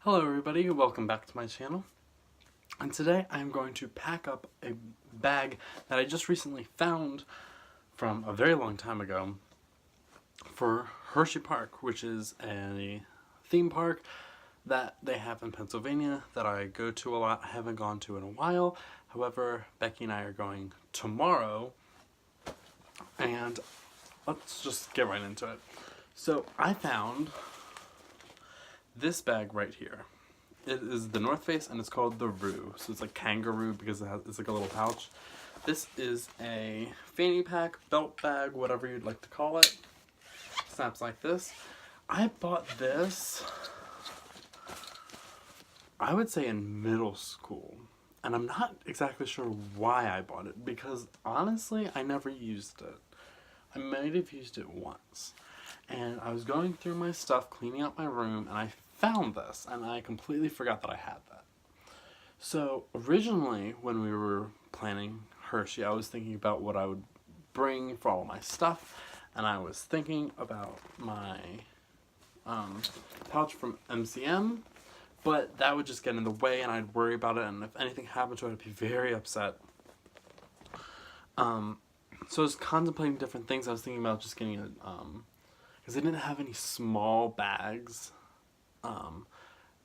Hello everybody, welcome back to my channel. And today I'm going to pack up a bag that I just recently found from a very long time ago for Hershey Park, which is a theme park that they have in Pennsylvania that I go to a lot. I haven't gone to in a while. However, Becky and I are going tomorrow, and let's just get right into it. So I found this bag right here. It is the North Face and it's called the Roo. So it's like kangaroo because it's like a little pouch. This is a fanny pack, belt bag, whatever you'd like to call it. Snaps like this. I bought this, I would say, in middle school. And I'm not exactly sure why I bought it because honestly I never used it. I might have used it once. And I was going through my stuff, cleaning out my room, and I found this, and I completely forgot that I had that. So originally, when we were planning Hershey, I was thinking about what I would bring for all my stuff, and I was thinking about my pouch from MCM, but that would just get in the way, and I'd worry about it, and if anything happened to it, I'd be very upset. So I was contemplating different things. I was thinking about just getting a because they didn't have any small bags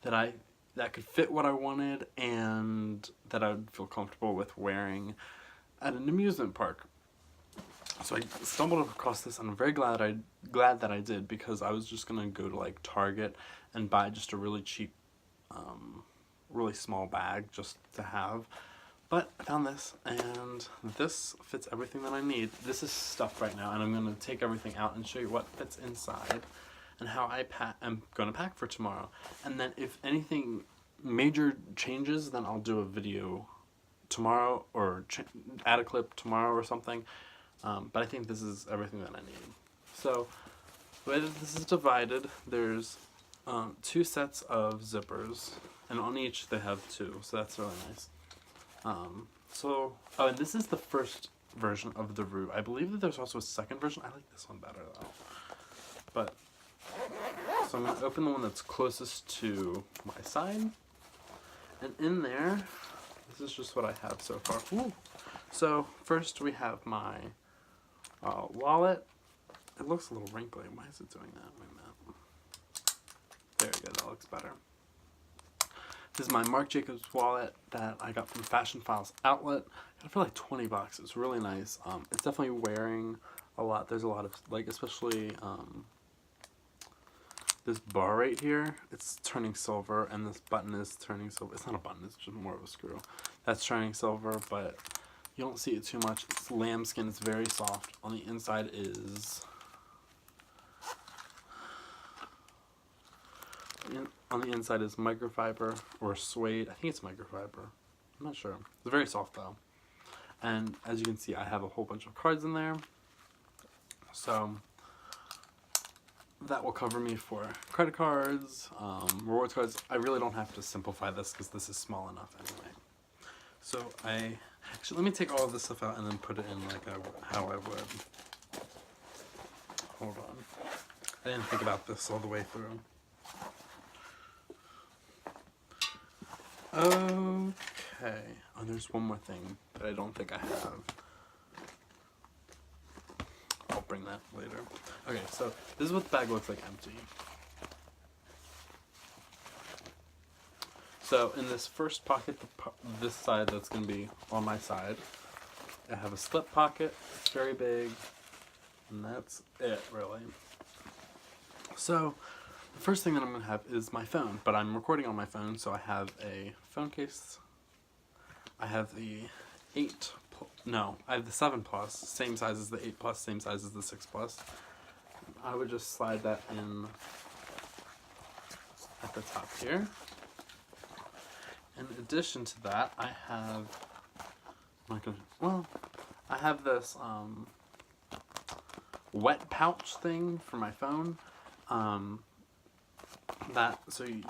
that could fit what I wanted and that I would feel comfortable with wearing at an amusement park. So I stumbled across this, and I'm very glad that I did, because I was just gonna go to like Target and buy just a really cheap, really small bag just to have. But I found this, and this fits everything that I need. This is stuffed right now, and I'm going to take everything out and show you what fits inside and how I'm going to pack for tomorrow. And then if anything major changes, then I'll do a video tomorrow or add a clip tomorrow or something. But I think this is everything that I need. So the way that this is divided, there's 2 sets of zippers, and on each they have 2, so that's really nice. And this is the first version of the Roo. I believe that there's also a second version. I like this one better though. But, so I'm going to open the one that's closest to my side. And in there, this is just what I have so far. Ooh. So, first we have my wallet. It looks a little wrinkly. Why is it doing that? Wait a minute. There we go, that looks better. This is my Marc Jacobs wallet that I got from Fashion Files Outlet. I got it for like 20 bucks. It's really nice. It's definitely wearing a lot. There's a lot of, like, especially this bar right here. It's turning silver, and this button is turning silver. It's not a button, it's just more of a screw. That's turning silver, but you don't see it too much. It's lambskin. It's very soft. On the inside is... On the inside is microfiber or suede. I think it's microfiber. I'm not sure. It's very soft though. And as you can see, I have a whole bunch of cards in there. So that will cover me for credit cards, rewards cards. I really don't have to simplify this because this is small enough anyway. So actually, let me take all of this stuff out and then put it in like how I would. Hold on. I didn't think about this all the way through. Okay. Oh, there's one more thing that I don't think I have. I'll bring that later. Okay, so this is what the bag looks like empty. So in this first pocket, this side that's going to be on my side, I have a slip pocket. It's very big, and that's it, really. So the first thing that I'm going to have is my phone, but I'm recording on my phone, so I have a phone case. I have the I have the 7 Plus, same size as the 8 Plus, same size as the 6 Plus. I would just slide that in at the top here. In addition to that, I have this wet pouch thing for my phone. So you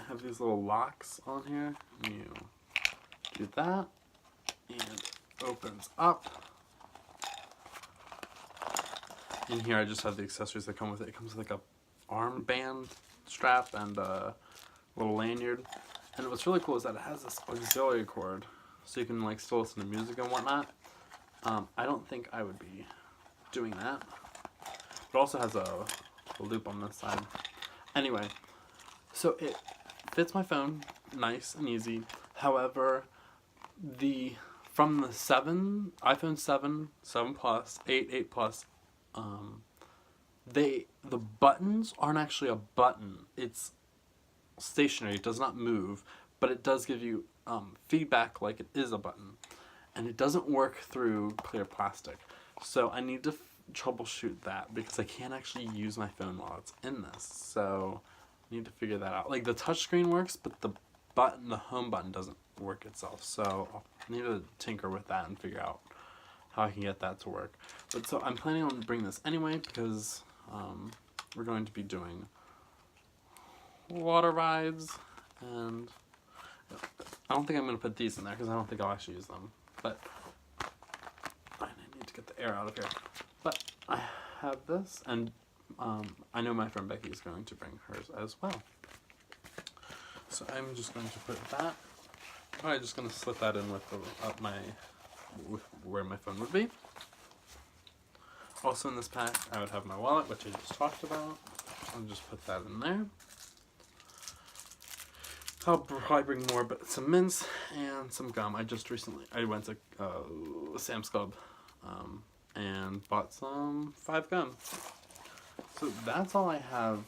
have these little locks on here. You do that, and it opens up. In here, I just have the accessories that come with it. It comes with like a armband strap and little lanyard. And what's really cool is that it has this auxiliary cord, so you can like still listen to music and whatnot. I don't think I would be doing that. It also has a loop on this side. Anyway, so it fits my phone, nice and easy. However, from the iPhone 7, 7 Plus, 8, 8 Plus, the buttons aren't actually a button. It's stationary. It does not move, but it does give you feedback like it is a button, and it doesn't work through clear plastic. So I need to troubleshoot that because I can't actually use my phone while it's in this. So I need to figure that out. Like the touchscreen works, but the home button doesn't work itself. So I need to tinker with that and figure out how I can get that to work. But so I'm planning on bringing this anyway because we're going to be doing water rides, and I don't think I'm going to put these in there because I don't think I'll actually use them. But I need to get the air out of here. But I have this, and I know my friend Becky is going to bring hers as well. So I'm just going to put that. I'm just going to slip that in with where my phone would be. Also in this pack, I would have my wallet, which I just talked about. I'll just put that in there. I'll probably bring more, but some mints and some gum. I went to Sam's Club and bought some 5 gum. So that's all I have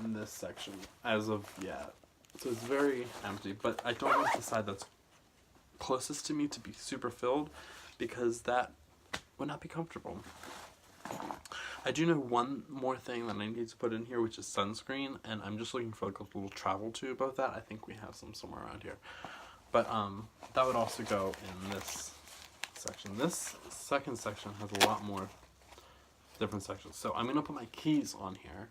in this section as of yet. So it's very empty, but I don't want the side that's closest to me to be super filled because that would not be comfortable. I do know one more thing that I need to put in here, which is sunscreen, and I'm just looking for like a little travel tube of that. I think we have some somewhere around here. But that would also go in this section. This second section has a lot more different sections. So I'm going to put my keys on here.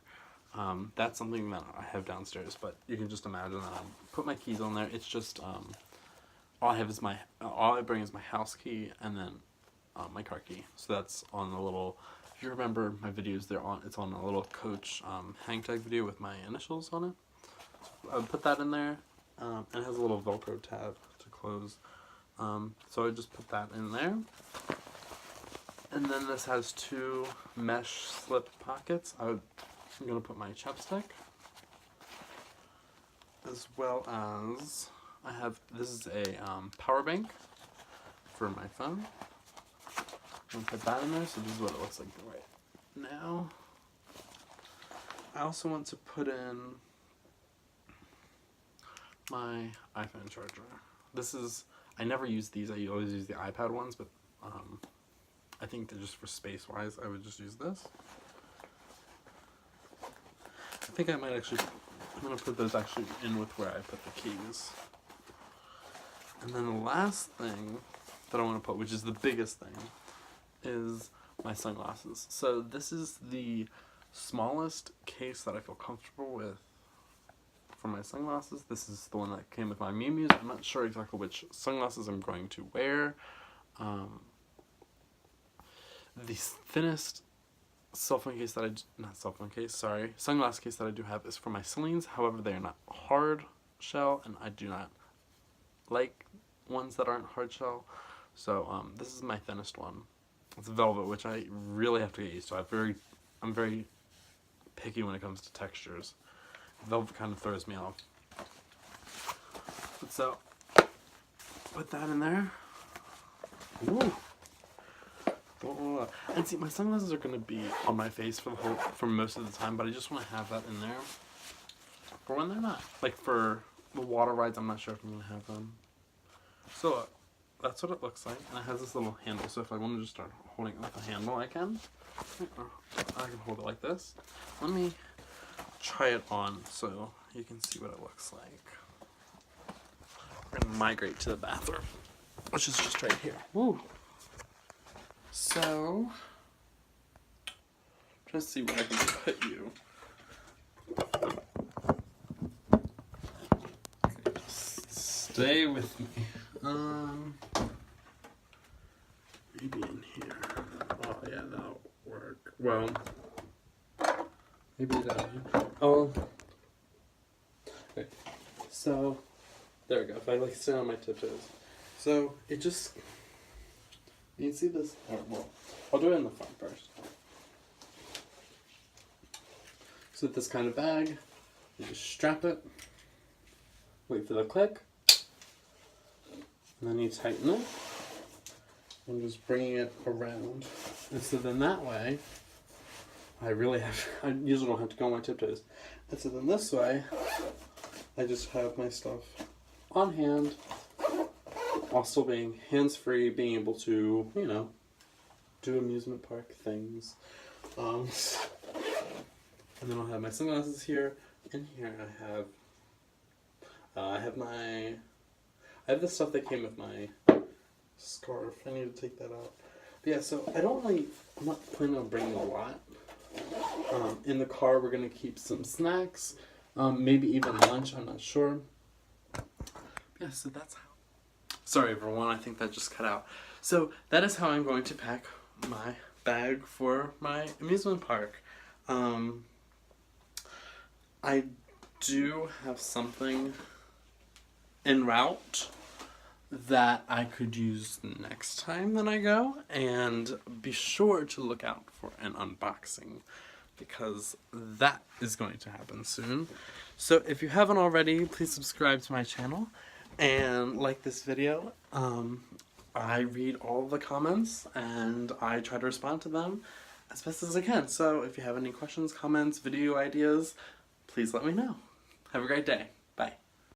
That's something that I have downstairs, but you can just imagine that I'll put my keys on there. It's just all I bring is my house key and then my car key. So that's on the little. If you remember my videos, it's on a little Coach hang tag video with my initials on it. So I would put that in there, and it has a little Velcro tab to close. So I just put that in there. And then this has 2 mesh slip pockets. I'm going to put my chapstick, as well as this is a power bank for my phone. I'm going to put that in there, so this is what it looks like right now. I also want to put in my iPhone charger. I never use these, I always use the iPad ones, but I think that just for space-wise, I would just use this. I think I'm going to put those actually in with where I put the keys. And then the last thing that I want to put, which is the biggest thing, is my sunglasses. So this is the smallest case that I feel comfortable with for my sunglasses. This is the one that came with my Mew Mews. I'm not sure exactly which sunglasses I'm going to wear. The thinnest sunglass case that I do have is for my Celines. However, they are not hard shell, and I do not like ones that aren't hard shell. So this is my thinnest one. It's velvet, which I really have to get used to. I'm very picky when it comes to textures. Velvet kind of throws me off. So put that in there. Ooh. And see, my sunglasses are going to be on my face for most of the time, but I just want to have that in there for when they're not. Like for the water rides, I'm not sure if I'm going to have them. So that's what it looks like, and it has this little handle, so if I want to just start holding it with a handle, I can. Or I can hold it like this. Let me try it on so you can see what it looks like. We're going to migrate to the bathroom, which is just right here. Woo! So, trying to see where I can put you. Just stay with me. Maybe in here. Oh yeah, that'll work. Well, maybe that. Oh. Okay. So, there we go. If I like sit on my tiptoes. So, it just, you can see this, well, I'll do it in the front first. So with this kind of bag, you just strap it, wait for the click, and then you tighten it, and just bringing it around. And so then that way, I usually don't have to go on my tiptoes. And so then this way, I just have my stuff on hand, while still being hands-free, being able to, you know, do amusement park things. And then I'll have my sunglasses here. In here I have the stuff that came with my scarf. I need to take that out. But yeah, so I'm not planning on bringing a lot. In the car we're going to keep some snacks, maybe even lunch, I'm not sure. Yeah, so that's how. Sorry everyone, I think that just cut out. So that is how I'm going to pack my bag for my amusement park. I do have something en route that I could use next time that I go, and be sure to look out for an unboxing because that is going to happen soon. So if you haven't already, please subscribe to my channel and like this video. I read all the comments and I try to respond to them as best as I can. So if you have any questions, comments, video ideas, please let me know. Have a great day.